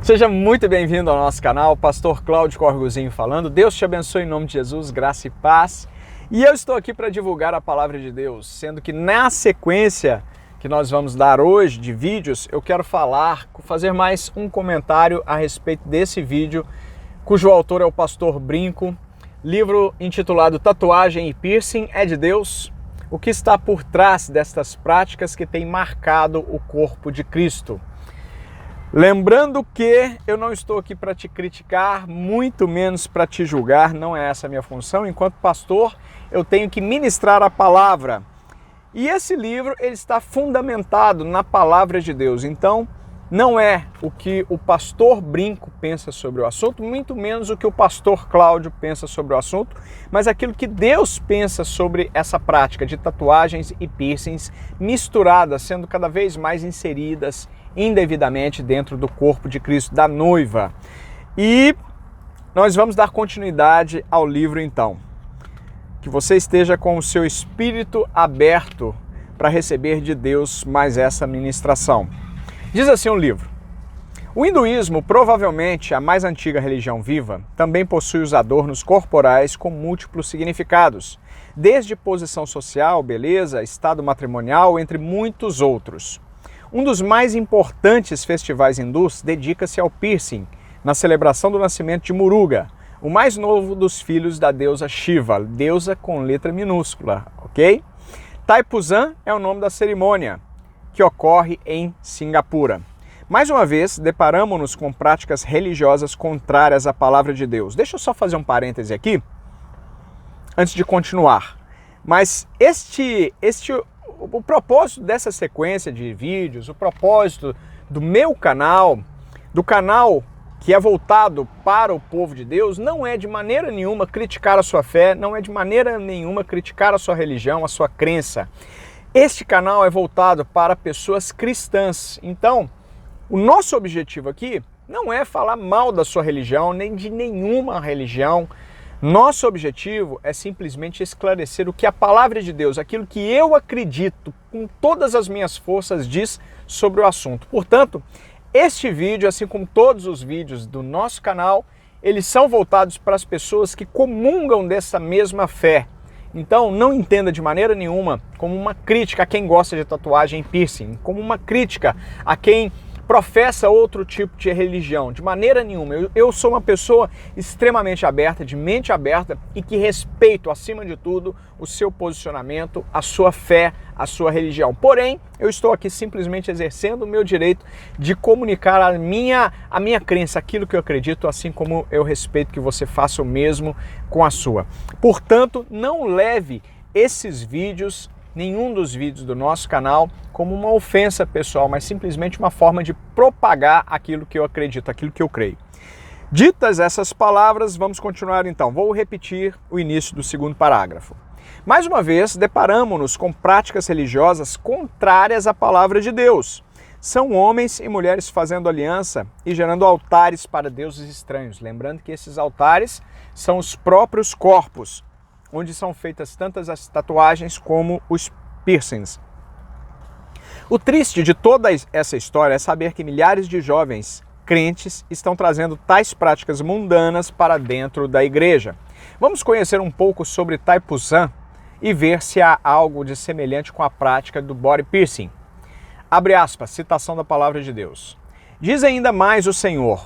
Seja muito bem-vindo ao nosso canal, Pastor Cláudio Corgozinho falando. Deus te abençoe em nome de Jesus, graça e paz. E eu estou aqui para divulgar a palavra de Deus, sendo que na sequência que nós vamos dar hoje de vídeos, eu quero fazer mais um comentário a respeito desse vídeo, cujo autor é o Pastor Brinco, livro intitulado Tatuagem e Piercing é de Deus? O que está por trás destas práticas que têm marcado o corpo de Cristo? Lembrando que eu não estou aqui para te criticar, muito menos para te julgar, não é essa a minha função. Enquanto pastor, eu tenho que ministrar a palavra. E esse livro ele está fundamentado na palavra de Deus. Então, não é o que o pastor Brinco pensa sobre o assunto, muito menos o que o pastor Cláudio pensa sobre o assunto, mas aquilo que Deus pensa sobre essa prática de tatuagens e piercings misturadas, sendo cada vez mais inseridas indevidamente dentro do corpo de Cristo, da noiva. E nós vamos dar continuidade ao livro então. Que você esteja com o seu espírito aberto para receber de Deus mais essa ministração. Diz assim o livro: o hinduísmo, provavelmente a mais antiga religião viva, também possui os adornos corporais com múltiplos significados, desde posição social, beleza, estado matrimonial, entre muitos outros. Um dos mais importantes festivais hindus dedica-se ao piercing, na celebração do nascimento de Muruga, o mais novo dos filhos da deusa Shiva, deusa com letra minúscula, ok? Thaipusam é o nome da cerimônia, que ocorre em Singapura. Mais uma vez, deparamos-nos com práticas religiosas contrárias à palavra de Deus. Deixa eu só fazer um parêntese aqui, antes de continuar. Mas o propósito dessa sequência de vídeos, o propósito do meu canal, do canal que é voltado para o povo de Deus, não é de maneira nenhuma criticar a sua fé, não é de maneira nenhuma criticar a sua religião, a sua crença. Este canal é voltado para pessoas cristãs. Então, o nosso objetivo aqui não é falar mal da sua religião, nem de nenhuma religião. Nosso objetivo é simplesmente esclarecer o que a palavra de Deus, aquilo que eu acredito com todas as minhas forças, diz sobre o assunto. Portanto, este vídeo, assim como todos os vídeos do nosso canal, eles são voltados para as pessoas que comungam dessa mesma fé. Então, não entenda de maneira nenhuma como uma crítica a quem gosta de tatuagem e piercing, como uma crítica a quem professa outro tipo de religião, de maneira nenhuma. Eu sou uma pessoa extremamente aberta, de mente aberta e que respeito, acima de tudo, o seu posicionamento, a sua fé, a sua religião. Porém, eu estou aqui simplesmente exercendo o meu direito de comunicar a minha crença, aquilo que eu acredito, assim como eu respeito que você faça o mesmo com a sua. Portanto, não leve esses vídeos, nenhum dos vídeos do nosso canal, como uma ofensa pessoal, mas simplesmente uma forma de propagar aquilo que eu acredito, aquilo que eu creio. Ditas essas palavras, vamos continuar então. Vou repetir o início do segundo parágrafo. Mais uma vez, deparamos-nos com práticas religiosas contrárias à palavra de Deus. São homens e mulheres fazendo aliança e gerando altares para deuses estranhos. Lembrando que esses altares são os próprios corpos, onde são feitas tantas as tatuagens como os piercings. O triste de toda essa história é saber que milhares de jovens crentes estão trazendo tais práticas mundanas para dentro da igreja. Vamos conhecer um pouco sobre Thaipusam e ver se há algo de semelhante com a prática do body piercing. Abre aspas, citação da palavra de Deus. Diz ainda mais o Senhor: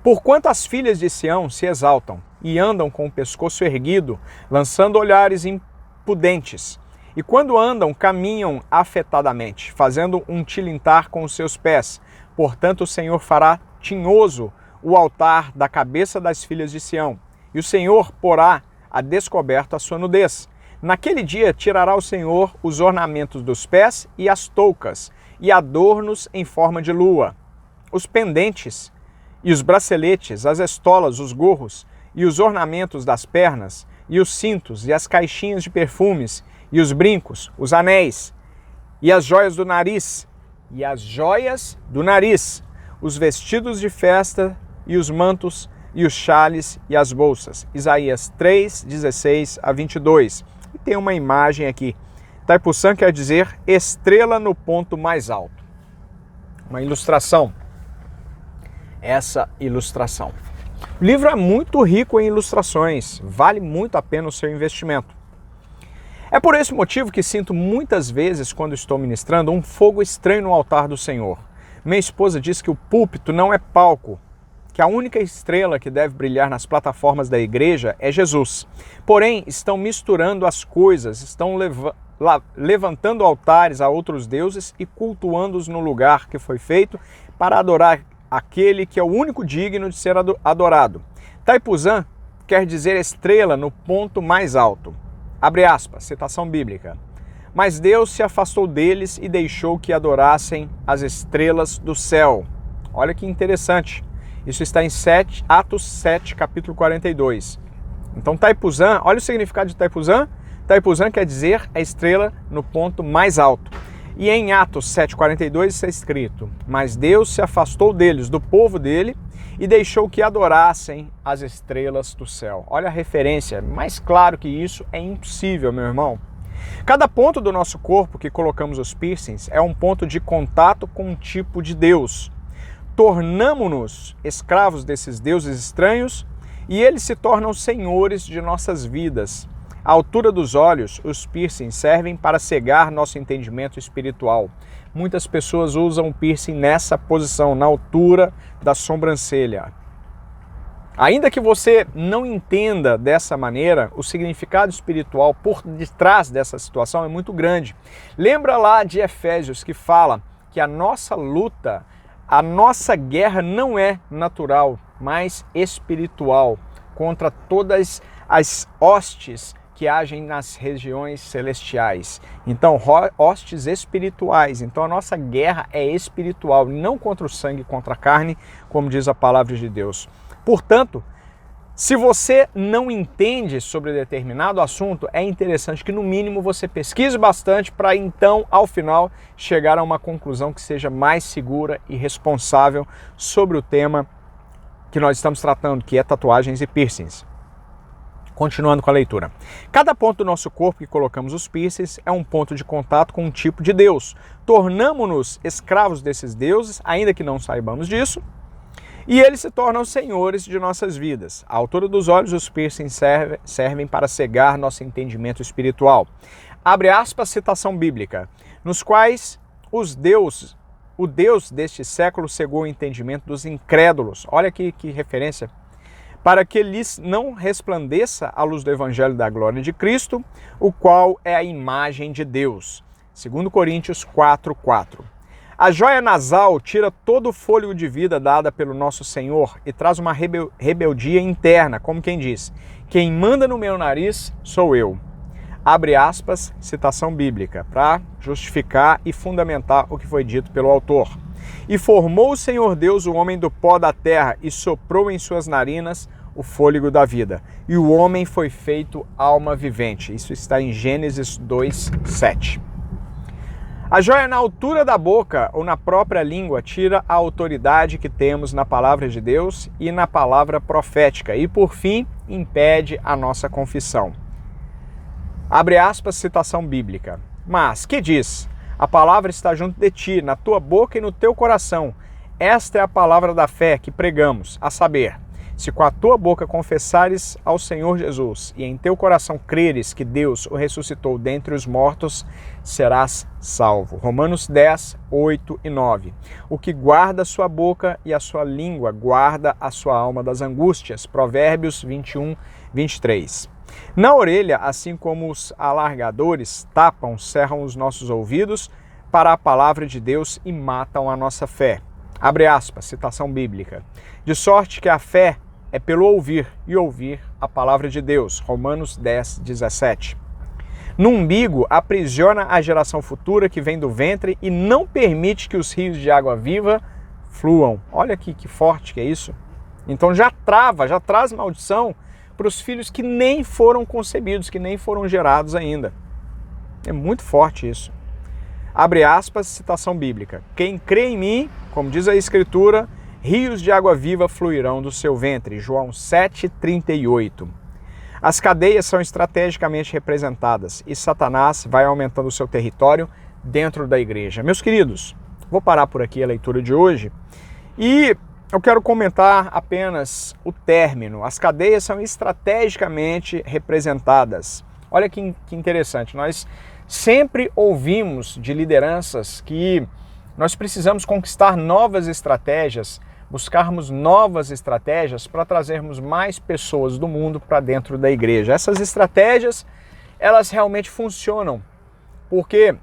porquanto as filhas de Sião se exaltam e andam com o pescoço erguido, lançando olhares impudentes, e quando andam, caminham afetadamente, fazendo um tilintar com os seus pés. Portanto, o Senhor fará tinhoso o altar da cabeça das filhas de Sião, e o Senhor porá a descoberto a sua nudez. Naquele dia tirará o Senhor os ornamentos dos pés e as toucas, e adornos em forma de lua, os pendentes e os braceletes, as estolas, os gorros e os ornamentos das pernas, e os cintos e as caixinhas de perfumes, e os brincos, os anéis, e as joias do nariz, os vestidos de festa, e os mantos, e os chales, e as bolsas. Isaías 3, 16 a 22. E tem uma imagem aqui. Thaipusam quer dizer estrela no ponto mais alto. Uma ilustração. essa ilustração. O livro é muito rico em ilustrações, vale muito a pena o seu investimento. É por esse motivo que sinto muitas vezes, quando estou ministrando, um fogo estranho no altar do Senhor. Minha esposa diz que o púlpito não é palco, que a única estrela que deve brilhar nas plataformas da igreja é Jesus. Porém, estão misturando as coisas, estão levantando altares a outros deuses e cultuando-os no lugar que foi feito para adorar aquele que é o único digno de ser adorado. Taipuzan quer dizer estrela no ponto mais alto. Abre aspas, citação bíblica. Mas Deus se afastou deles e deixou que adorassem as estrelas do céu. Olha que interessante. Isso está em Atos 7, capítulo 42. Então Taipuzan, olha o significado de Taipuzan. Taipuzan quer dizer a estrela no ponto mais alto. E em Atos 7,42 está escrito: mas Deus se afastou deles, do povo dele, e deixou que adorassem as estrelas do céu. Olha a referência, mais claro que isso é impossível, meu irmão. Cada ponto do nosso corpo que colocamos os piercings é um ponto de contato com um tipo de Deus. Tornamo-nos escravos desses deuses estranhos e eles se tornam senhores de nossas vidas. À altura dos olhos, os piercings servem para cegar nosso entendimento espiritual. Muitas pessoas usam o piercing nessa posição, na altura da sobrancelha. Ainda que você não entenda dessa maneira, o significado espiritual por detrás dessa situação é muito grande. Lembra lá de Efésios, que fala que a nossa luta, a nossa guerra não é natural, mas espiritual, contra todas as hostes que agem nas regiões celestiais. Então, hostes espirituais. Então, a nossa guerra é espiritual, não contra o sangue, contra a carne, como diz a palavra de Deus. Portanto, se você não entende sobre determinado assunto, é interessante que, no mínimo, você pesquise bastante para, então, ao final, chegar a uma conclusão que seja mais segura e responsável sobre o tema que nós estamos tratando, que é tatuagens e piercings. Continuando com a leitura. Cada ponto do nosso corpo que colocamos os piercings é um ponto de contato com um tipo de Deus. Tornamo-nos escravos desses deuses, ainda que não saibamos disso, e eles se tornam senhores de nossas vidas. À altura dos olhos, os piercings servem para cegar nosso entendimento espiritual. Abre aspas, citação bíblica, nos quais o Deus deste século cegou o entendimento dos incrédulos. Olha que referência. Para que lhes não resplandeça a luz do Evangelho da glória de Cristo, o qual é a imagem de Deus. 2 Coríntios 4:4. A joia nasal tira todo o fôlego de vida dada pelo nosso Senhor e traz uma rebeldia interna, como quem diz: quem manda no meu nariz sou eu. Abre aspas, citação bíblica, para justificar e fundamentar o que foi dito pelo autor. E formou o Senhor Deus o homem do pó da terra e soprou em suas narinas o fôlego da vida. E o homem foi feito alma vivente. Isso está em Gênesis 2:7. A joia na altura da boca ou na própria língua tira a autoridade que temos na palavra de Deus e na palavra profética. E, por fim, impede a nossa confissão. Abre aspas, citação bíblica. Mas, que diz? A palavra está junto de ti, na tua boca e no teu coração. Esta é a palavra da fé que pregamos, a saber, se com a tua boca confessares ao Senhor Jesus e em teu coração creres que Deus o ressuscitou dentre os mortos, serás salvo. Romanos 10, 8 e 9. O que guarda a sua boca e a sua língua guarda a sua alma das angústias. Provérbios 21, 23. Na orelha, assim como os alargadores tapam, cerram os nossos ouvidos para a palavra de Deus e matam a nossa fé. Abre aspas, citação bíblica. De sorte que a fé é pelo ouvir e ouvir a palavra de Deus. Romanos 10, 17. No umbigo, aprisiona a geração futura que vem do ventre e não permite que os rios de água viva fluam. Olha aqui que forte que é isso. Então já traz maldição para os filhos que nem foram concebidos, que nem foram gerados ainda. É muito forte isso. Abre aspas, citação bíblica. Quem crê em mim, como diz a Escritura, rios de água viva fluirão do seu ventre. João 7,38. As cadeias são estrategicamente representadas e Satanás vai aumentando o seu território dentro da igreja. Meus queridos, vou parar por aqui a leitura de hoje e eu quero comentar apenas o término. As cadeias são estrategicamente representadas. Olha que interessante, nós sempre ouvimos de lideranças que nós precisamos conquistar novas estratégias, buscarmos novas estratégias para trazermos mais pessoas do mundo para dentro da igreja. Essas estratégias, elas realmente funcionam, porque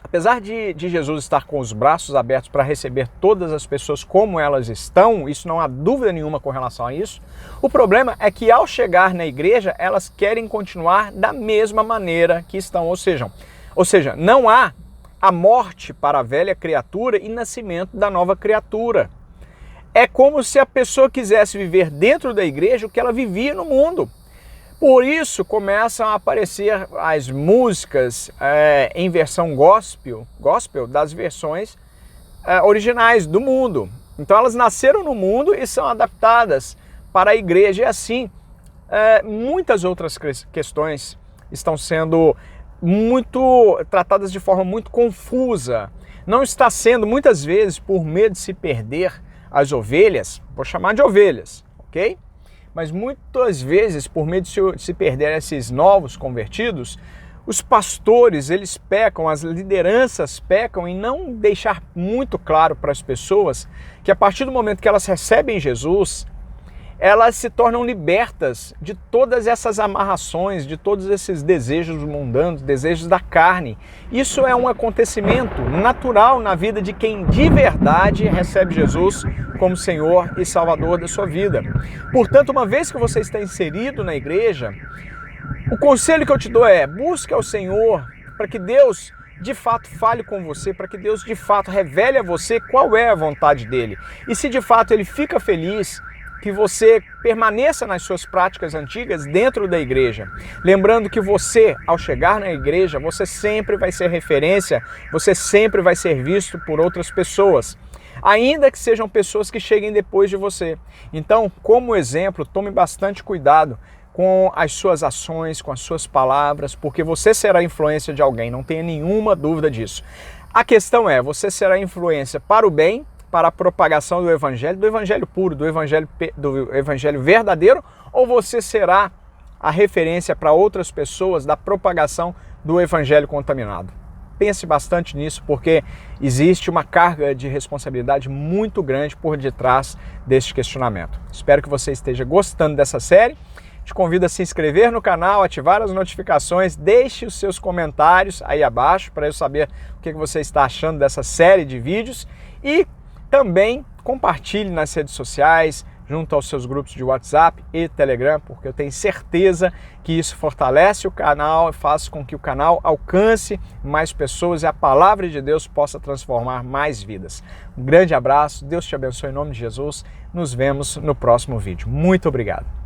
apesar de Jesus estar com os braços abertos para receber todas as pessoas como elas estão, isso não há dúvida nenhuma com relação a isso, o problema é que ao chegar na igreja, elas querem continuar da mesma maneira que estão, ou seja, não há a morte para a velha criatura e nascimento da nova criatura. É como se a pessoa quisesse viver dentro da igreja o que ela vivia no mundo. Por isso começam a aparecer as músicas em versão gospel das versões originais do mundo. Então elas nasceram no mundo e são adaptadas para a igreja. E assim, muitas outras questões estão sendo tratadas de forma muito confusa. Não está sendo, muitas vezes, por medo de se perder as ovelhas, vou chamar de ovelhas, ok? Mas muitas vezes, por medo de se perder esses novos convertidos, os pastores, eles pecam, as lideranças pecam em não deixar muito claro para as pessoas que a partir do momento que elas recebem Jesus, elas se tornam libertas de todas essas amarrações, de todos esses desejos mundanos, desejos da carne. Isso é um acontecimento natural na vida de quem de verdade recebe Jesus como Senhor e Salvador da sua vida. Portanto, uma vez que você está inserido na igreja, o conselho que eu te dou é: busque ao Senhor para que Deus de fato fale com você, para que Deus de fato revele a você qual é a vontade dele. E se de fato ele fica feliz que você permaneça nas suas práticas antigas dentro da igreja. Lembrando que você, ao chegar na igreja, você sempre vai ser referência, você sempre vai ser visto por outras pessoas, ainda que sejam pessoas que cheguem depois de você. Então, como exemplo, tome bastante cuidado com as suas ações, com as suas palavras, porque você será influência de alguém, não tenha nenhuma dúvida disso. A questão é, você será influência para o bem, para a propagação do evangelho puro, do evangelho verdadeiro, ou você será a referência para outras pessoas da propagação do evangelho contaminado? Pense bastante nisso, porque existe uma carga de responsabilidade muito grande por detrás deste questionamento. Espero que você esteja gostando dessa série. Te convido a se inscrever no canal, ativar as notificações, deixe os seus comentários aí abaixo para eu saber o que você está achando dessa série de vídeos e também compartilhe nas redes sociais, junto aos seus grupos de WhatsApp e Telegram, porque eu tenho certeza que isso fortalece o canal e faz com que o canal alcance mais pessoas e a palavra de Deus possa transformar mais vidas. Um grande abraço, Deus te abençoe em nome de Jesus, nos vemos no próximo vídeo. Muito obrigado.